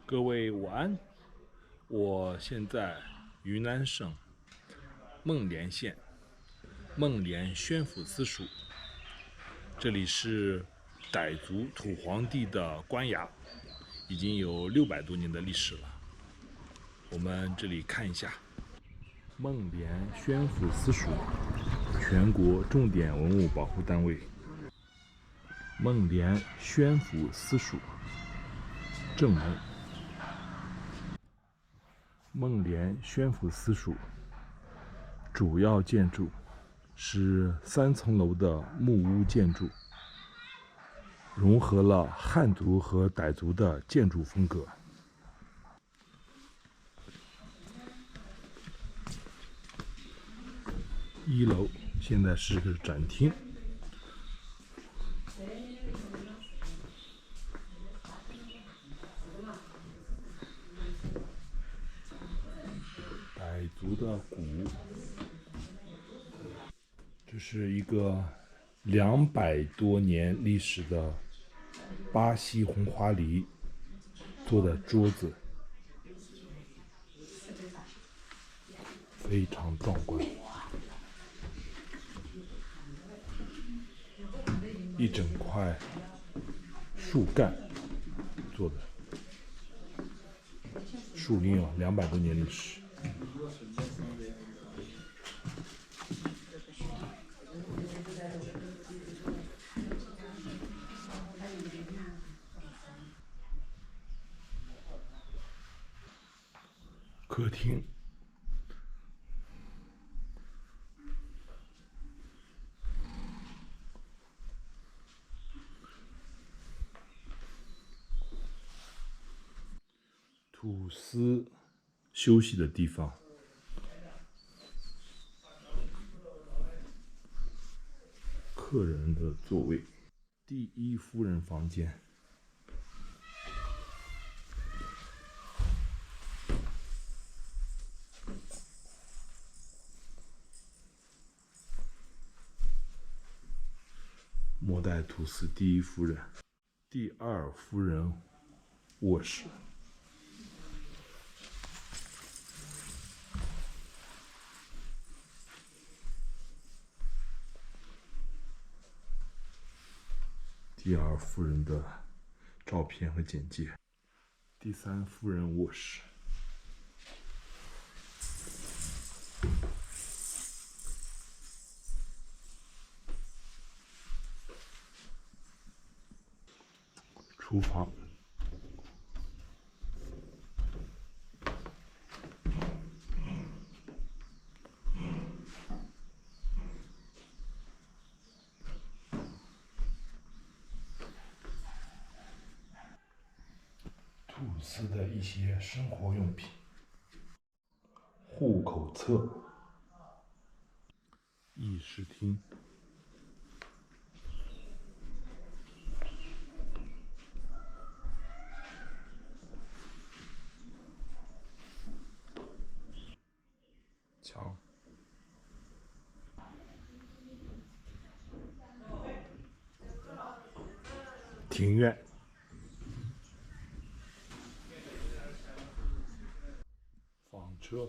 各位午安，我现在云南省孟连县孟连宣抚司署，这里是傣族土皇帝的官衙，已经有600多年的历史了。我们这里看一下，孟连宣抚司署，全国重点文物保护单位。孟连宣抚司署正门。孟连宣抚司署主要建筑是3层楼的木屋建筑，融合了汉族和傣族的建筑风格。1楼现在是个展厅。傣族的鼓，这是一个200多年历史的巴西红花梨做的桌子，非常壮观。一整块树干做的，树龄有200多年历史。客厅，土司休息的地方，客人的座位，第1夫人房间。末代土司第1夫人，第2夫人卧室。第2夫人的照片和简介。第3夫人卧室。厨房。土司的一些生活用品，户口册，议事厅，墙，庭院，纺车，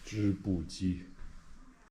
织布机。